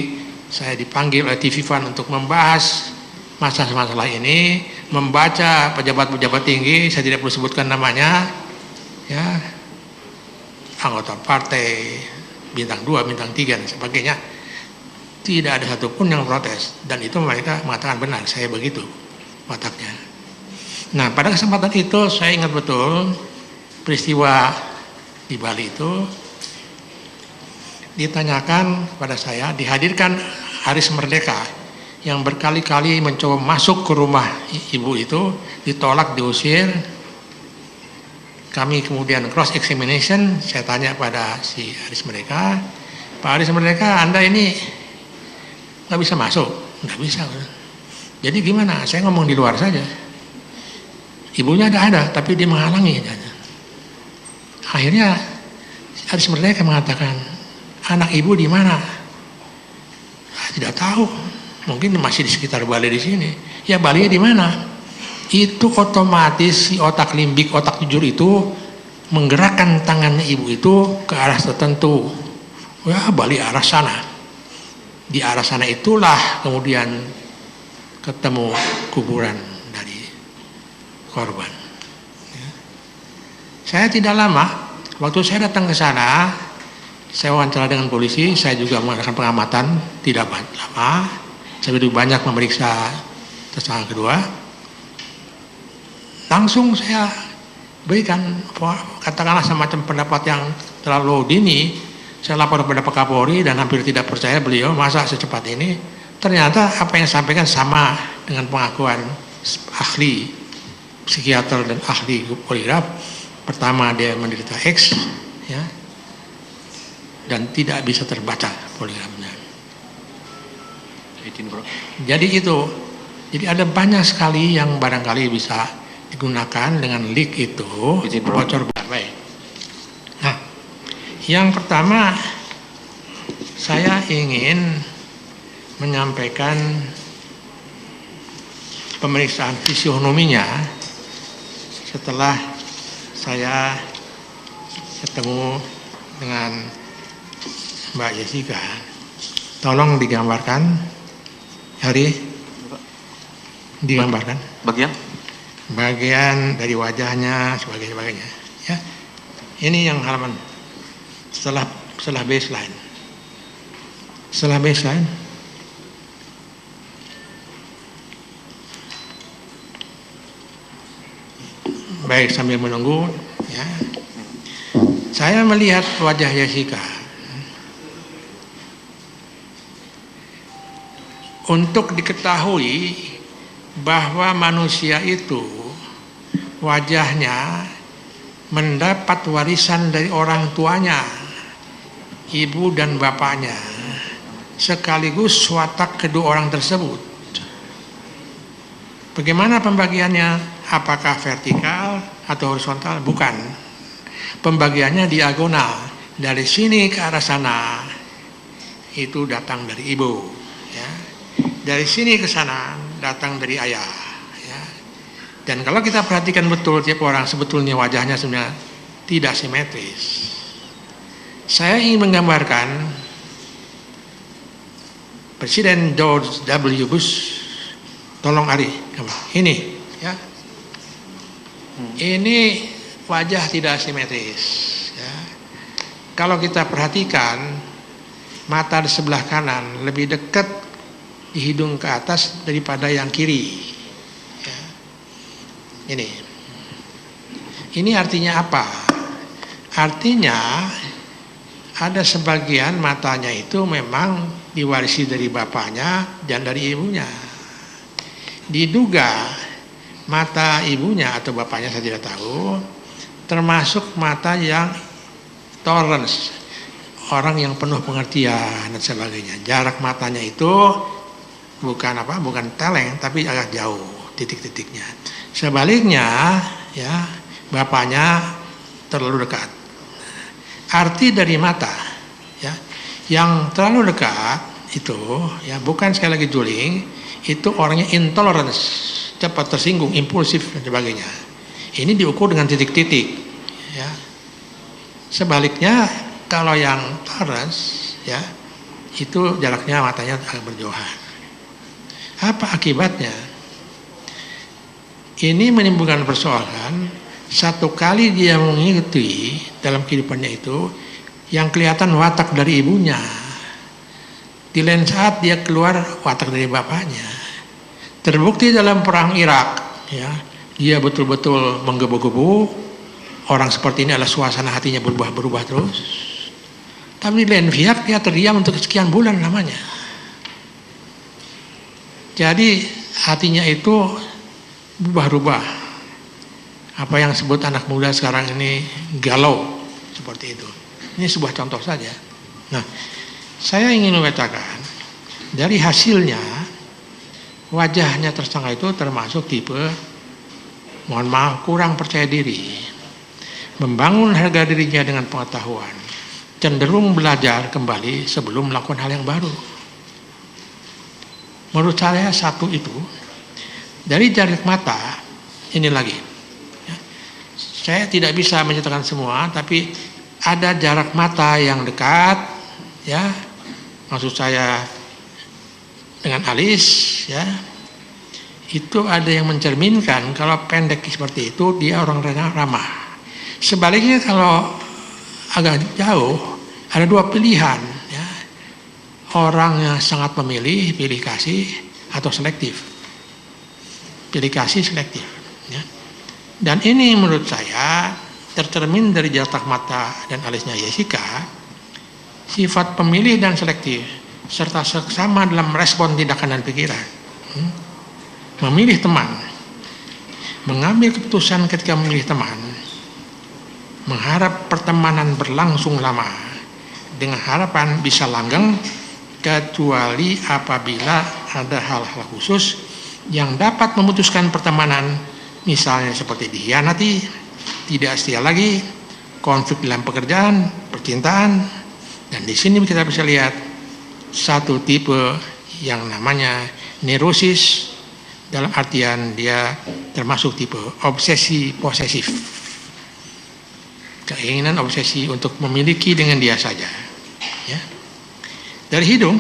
saya dipanggil oleh TV Fan untuk membahas masalah ini, membaca pejabat-pejabat tinggi, saya tidak perlu sebutkan namanya, ya, anggota partai bintang 2, bintang 3 dan sebagainya. Tidak ada satupun yang protes, dan itu mereka mengatakan benar, saya begitu wataknya. Nah, pada kesempatan itu saya ingat betul peristiwa di Bali itu ditanyakan kepada saya, dihadirkan Haris Merdeka yang berkali-kali mencoba masuk ke rumah ibu itu, ditolak, diusir. Kami kemudian cross examination, saya tanya pada si Haris Merdeka, Pak Haris Merdeka, Anda ini nggak bisa masuk? Nggak bisa. Jadi gimana? Saya ngomong di luar saja. Ibunya ada, tapi dia menghalangi. Akhirnya Haris Merdeka mengatakan, anak ibu di mana? Tidak tahu. Mungkin masih di sekitar Bali di sini. Ya Bali di mana? Itu otomatis si otak limbik, otak jujur itu menggerakkan tangannya ibu itu ke arah tertentu. Ya Bali arah sana. Di arah sana itulah kemudian ketemu kuburan dari korban. Ya. Saya tidak lama, waktu saya datang ke sana, saya wawancara dengan polisi, saya juga melakukan pengamatan, tidak lama, saya lebih banyak memeriksa tersangka kedua. Langsung saya berikan, katakanlah semacam pendapat yang terlalu dini. Saya lapor kepada Pak Kapolri dan hampir tidak percaya beliau, masa secepat ini. Ternyata apa yang disampaikan sama dengan pengakuan ahli psikiater dan ahli poligraf. Pertama dia menderita X, ya, dan tidak bisa terbaca poligrafnya. Jadi itu, jadi ada banyak sekali yang barangkali bisa digunakan dengan leak itu, bocor baik. Nah, yang pertama saya ingin menyampaikan pemeriksaan fisionominya setelah saya ketemu dengan Mbak Jessica. Tolong digambarkan, Hari, digambarkan. Bagian dari wajahnya, sebagainya. Ya, ini yang halaman setelah baseline. Setelah baseline, baik, sambil menunggu, ya, saya melihat wajah Jessica. Untuk diketahui bahwa manusia itu wajahnya mendapat warisan dari orang tuanya, ibu dan bapaknya, sekaligus watak kedua orang tersebut. Bagaimana pembagiannya? Apakah vertikal atau horizontal? Bukan. Pembagiannya diagonal. Dari sini ke arah sana itu datang dari ibu, ya. Dari sini ke sana datang dari ayah, ya. Dan kalau kita perhatikan betul tiap orang sebetulnya wajahnya sebenarnya tidak simetris. Saya ingin menggambarkan Presiden George W. Bush. Tolong Ari, ini ya. Ini wajah tidak simetris. Ya. Kalau kita perhatikan, mata di sebelah kanan lebih dekat di hidung ke atas daripada yang kiri. Ya. Ini artinya apa? Artinya ada sebagian matanya itu memang diwarisi dari bapaknya dan dari ibunya. Diduga mata ibunya atau bapaknya, saya tidak tahu, termasuk mata yang tolerance, orang yang penuh pengertian dan sebagainya. Jarak matanya itu bukan teleng, tapi agak jauh titik-titiknya. Sebaliknya, ya, bapaknya terlalu dekat. Arti dari mata, ya, yang terlalu dekat itu, ya, bukan sekali lagi juling, itu orangnya intolerance, cepat tersinggung, impulsif dan sebagainya. Ini diukur dengan titik-titik, ya. Sebaliknya kalau yang tolerance, ya, itu jaraknya matanya agak berjauhan. Apa akibatnya? Ini menimbulkan persoalan. Satu kali dia mengikuti dalam kehidupannya itu yang kelihatan watak dari ibunya, di lain saat dia keluar watak dari bapaknya. Terbukti dalam perang Irak, ya, dia betul-betul menggebu-gebu. Orang seperti ini adalah suasana hatinya berubah-berubah terus. Tapi di lain pihak dia terdiam untuk sekian bulan lamanya. Jadi hatinya itu berubah-ubah. Apa yang disebut anak muda sekarang ini galau, seperti itu. Ini sebuah contoh saja. Nah, saya ingin mengatakan dari hasilnya wajahnya tersangka itu termasuk tipe, mohon maaf, kurang percaya diri, membangun harga dirinya dengan pengetahuan, cenderung belajar kembali sebelum melakukan hal yang baru. Menurut saya satu itu, dari jarak mata, ini lagi. Saya tidak bisa menceritakan semua, tapi ada jarak mata yang dekat, ya, maksud saya dengan alis, ya, itu ada yang mencerminkan kalau pendek seperti itu dia orang ramah. Sebaliknya kalau agak jauh ada dua pilihan, ya, orang yang sangat memilih, pilih kasih atau selektif, pilih kasih selektif, ya. Dan ini menurut saya tercermin dari jarak mata dan alisnya Jessica, sifat pemilih dan selektif, serta seksama dalam respon tindakan dan pikiran. Memilih teman, mengambil keputusan ketika memilih teman, mengharap pertemanan berlangsung lama, dengan harapan bisa langgeng, kecuali apabila ada hal-hal khusus yang dapat memutuskan pertemanan. Misalnya seperti dikhianati, tidak setia lagi, konflik dalam pekerjaan, percintaan, dan di sini kita bisa lihat satu tipe yang namanya neurosis, dalam artian dia termasuk tipe obsesi posesif, keinginan obsesi untuk memiliki dengan dia saja. Ya. Dari hidung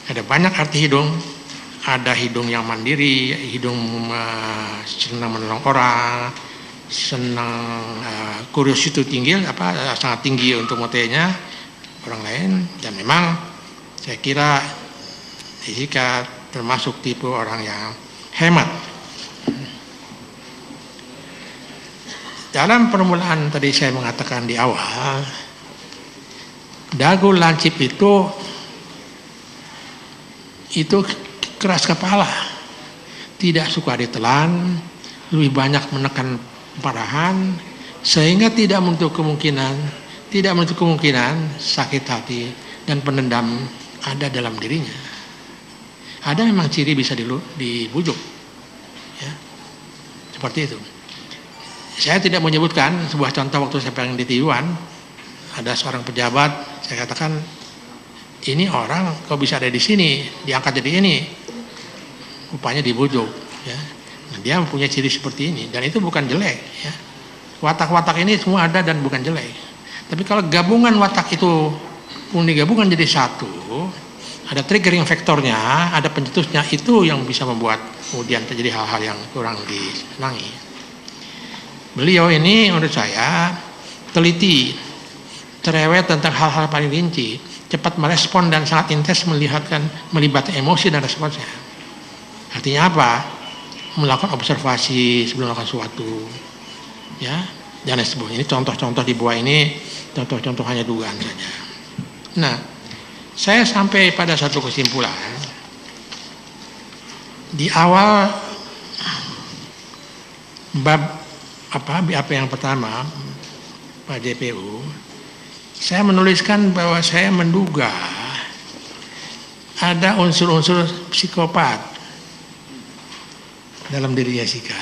ada banyak arti hidung. Ada hidung yang mandiri, hidung senang menolong orang, senang curiosity tinggi, sangat tinggi untuk motenya orang lain. Dan memang saya kira Jessica termasuk tipe orang yang hemat. Dalam permulaan tadi saya mengatakan di awal, dagu lancip itu keras kepala, tidak suka ditelan, lebih banyak menekan parahan, sehingga tidak menutup kemungkinan sakit hati dan pendendam ada dalam dirinya. Ada memang ciri bisa dibujuk, ya, seperti itu. Saya tidak menyebutkan sebuah contoh waktu saya pengen di Taiwan, ada seorang pejabat, saya katakan ini orang kok bisa ada di sini, diangkat jadi ini. Rupanya dibujuk, ya. Nah, dia mempunyai ciri seperti ini dan itu bukan jelek, ya. Watak-watak ini semua ada dan bukan jelek. Tapi kalau gabungan watak itu pun digabungkan jadi satu, ada triggering faktornya, ada pencetusnya, itu yang bisa membuat kemudian terjadi hal-hal yang kurang disenangi. Beliau ini menurut saya teliti, cerewet tentang hal-hal paling rinci, cepat merespon dan sangat intens melibatkan emosi dan responsnya. Artinya apa? Melakukan observasi sebelum melakukan sesuatu, ya, dan lain sebagainya. Ini contoh-contoh di bawah ini, contoh-contoh hanya dugaan saja. Nah, saya sampai pada satu kesimpulan. Di awal bab apa yang pertama, Pak DPU, saya menuliskan bahwa saya menduga ada unsur-unsur psikopat dalam diri Jessica.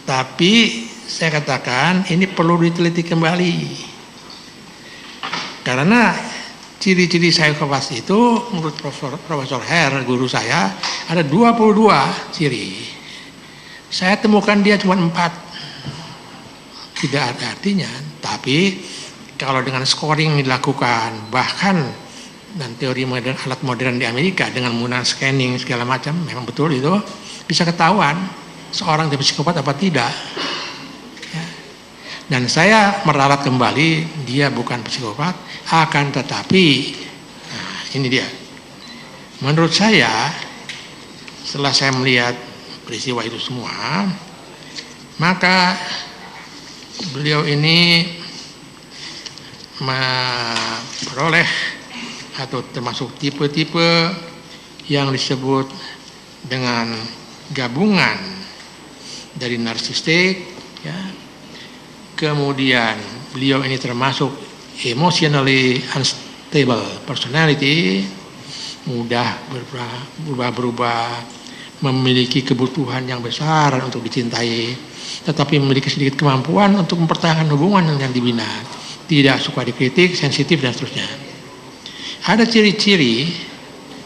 Tapi saya katakan ini perlu diteliti kembali. Karena ciri-ciri psikopat itu menurut Profesor Herr, guru saya, ada 22 ciri. Saya temukan dia cuma 4. Tidak ada artinya, tapi kalau dengan scoring dilakukan, bahkan dan teori modern, alat modern di Amerika dengan menggunakan scanning segala macam, memang betul itu bisa ketahuan seorang itu psikopat apa tidak. Ya. Dan saya meralat kembali, dia bukan psikopat, akan tetapi, nah ini dia. Menurut saya, setelah saya melihat peristiwa itu semua, maka beliau ini memperoleh atau termasuk tipe-tipe yang disebut dengan gabungan dari narsistik, ya. Kemudian beliau ini termasuk emotionally unstable personality, mudah berubah-berubah, memiliki kebutuhan yang besar untuk dicintai, tetapi memiliki sedikit kemampuan untuk mempertahankan hubungan yang dibina, tidak suka dikritik, sensitif dan seterusnya. Ada ciri-ciri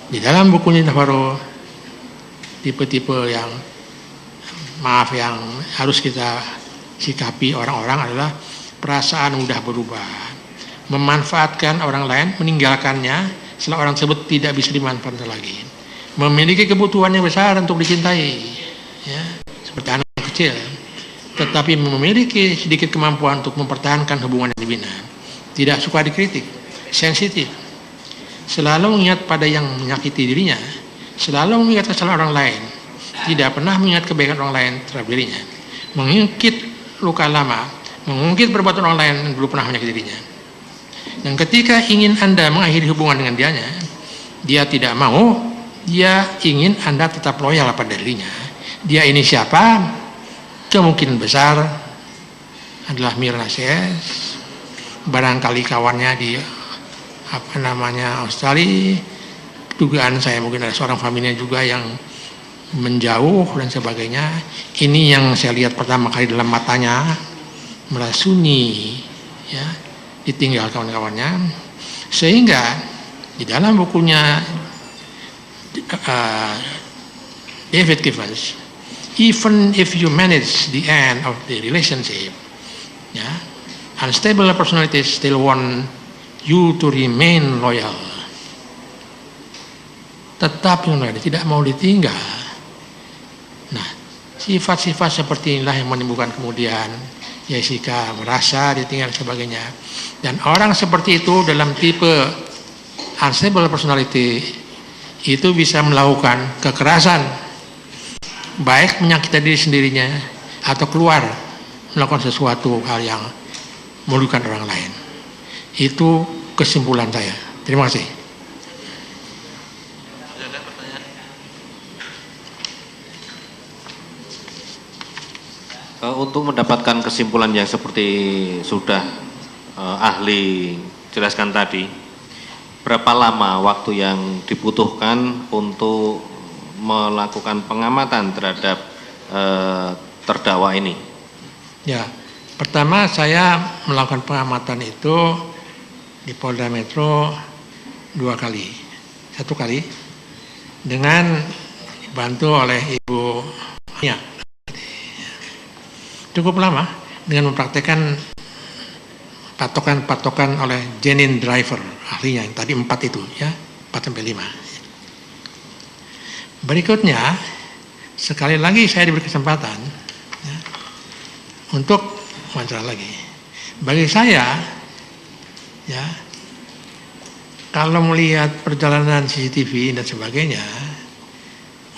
di dalam bukunya Navarro, tipe-tipe yang yang harus kita sikapi orang-orang adalah perasaan mudah berubah, memanfaatkan orang lain, meninggalkannya setelah orang tersebut tidak bisa dimanfaatkan lagi, memiliki kebutuhan yang besar untuk dicintai, ya, seperti anak kecil, tetapi memiliki sedikit kemampuan untuk mempertahankan hubungan yang dibina, tidak suka dikritik, sensitif, selalu mengingat pada yang menyakiti dirinya, selalu mengingat kesalahan orang lain, tidak pernah mengingat kebaikan orang lain terhadap dirinya, mengungkit luka lama, mengungkit perbuatan orang lain yang dulu pernah menyakiti dirinya. Dan ketika ingin Anda mengakhiri hubungan dengan dia tidak mau, dia ingin Anda tetap loyal pada dirinya. Dia ini siapa? Kemungkinan besar adalah Mirna CS, barangkali kawannya di Australia, dugaan saya mungkin ada seorang familinya juga yang menjauh dan sebagainya. Ini yang saya lihat pertama kali dalam matanya, merasuni, ya, ditinggal kawan-kawannya, sehingga di dalam bukunya David Gibbons, even if you manage the end of the relationship, ya, unstable personality still want you to remain loyal. Tetap tidak mau ditinggal. Nah, sifat-sifat seperti inilah yang menimbulkan kemudian Jessica merasa ditinggal dan sebagainya. Dan orang seperti itu dalam tipe unstable personality itu bisa melakukan kekerasan, baik menyakiti diri sendirinya atau keluar melakukan sesuatu hal yang merugikan orang lain. Itu kesimpulan saya. Terima kasih. Untuk mendapatkan kesimpulan yang seperti sudah ahli jelaskan tadi, berapa lama waktu yang dibutuhkan untuk melakukan pengamatan terhadap terdakwa ini? Ya, pertama saya melakukan pengamatan itu di Polda Metro 2 kali. 1 kali dengan dibantu oleh Ibu Nia. Cukup lama dengan mempraktekkan patokan-patokan oleh Janine Driver, ahlinya yang tadi 4 itu, ya, 4 sampai 5. Berikutnya sekali lagi saya diberi kesempatan ya, untuk wawancara lagi. Bagi saya, ya, kalau melihat perjalanan CCTV dan sebagainya,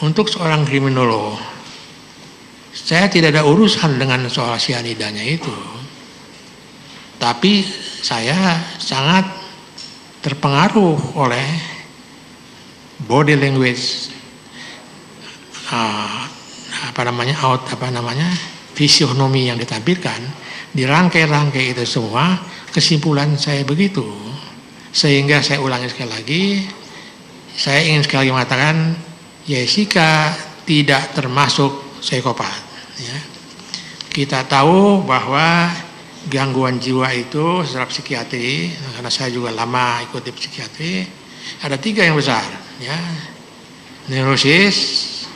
untuk seorang kriminolog, saya tidak ada urusan dengan soal cyanidanya itu. Tapi saya sangat terpengaruh oleh body language, fisionomi yang ditampilkan di rangkai-rangkai itu semua. Kesimpulan saya begitu, sehingga saya ulangi sekali lagi, saya ingin sekali lagi mengatakan Jessica tidak termasuk psikopat. Ya. Kita tahu bahwa gangguan jiwa itu secara psikiatri, karena saya juga lama ikuti psikiatri, ada 3 yang besar, ya. Neurosis,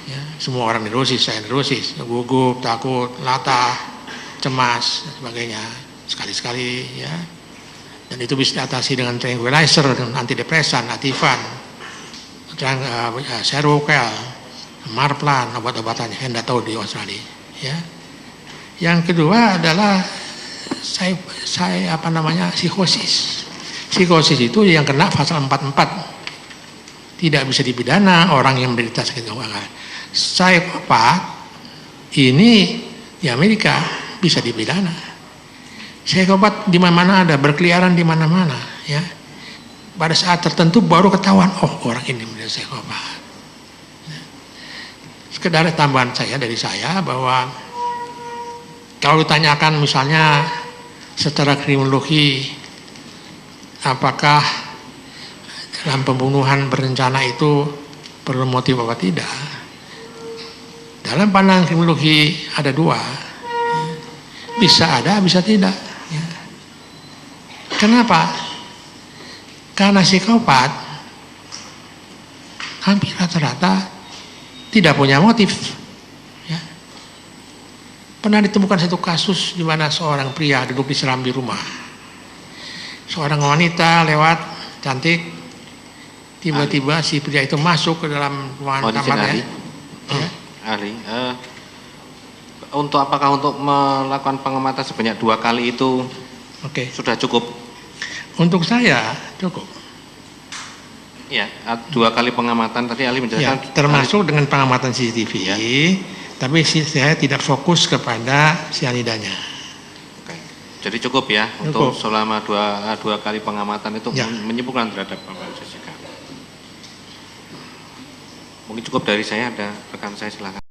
ya. Semua orang neurosis, saya neurosis, gugup, takut, latah, cemas, dan sebagainya, sekali-sekali, ya. Dan itu bisa diatasi dengan tranquilizer, dengan antidepresan, Ativan, Seroquel, Marplan, obat-obatannya, yang tidak tahu di Australia, ya. Yang kedua adalah psikosis. Psikosis itu yang kena pasal 44. Tidak bisa dipidana orang yang menderita sakit jiwa. Psikopat ini di Amerika bisa dipidana. Psikopat di mana-mana ada, berkeliaran di mana-mana, ya. Pada saat tertentu baru ketahuan, oh orang ini menjadi psikopat. Sekedar tambahan dari saya bahwa kalau ditanyakan misalnya secara kriminologi apakah dalam pembunuhan berencana itu perlu motif apa tidak, dalam pandangan kriminologi ada 2, bisa ada, bisa tidak, ya. Kenapa? Karena psikopat hampir rata-rata tidak punya motif, ya. Pernah ditemukan satu kasus di mana seorang pria duduk di serambi rumah, seorang wanita lewat cantik, tiba-tiba si pria itu masuk ke dalam ruangan kamarnya. Ya. Ahli, apakah untuk melakukan pengamatan sebanyak 2 kali itu sudah cukup? Untuk saya cukup. Ya, 2 kali pengamatan tadi ahli menjelaskan. Ya, termasuk dengan pengamatan CCTV, ya. Tapi saya tidak fokus kepada cyanidanya. Oke. Jadi cukup ya untuk selama 2 kali pengamatan itu, ya, menyimpulkan terhadap Bapak Jessica. Mungkin cukup dari saya, ada rekan saya silakan.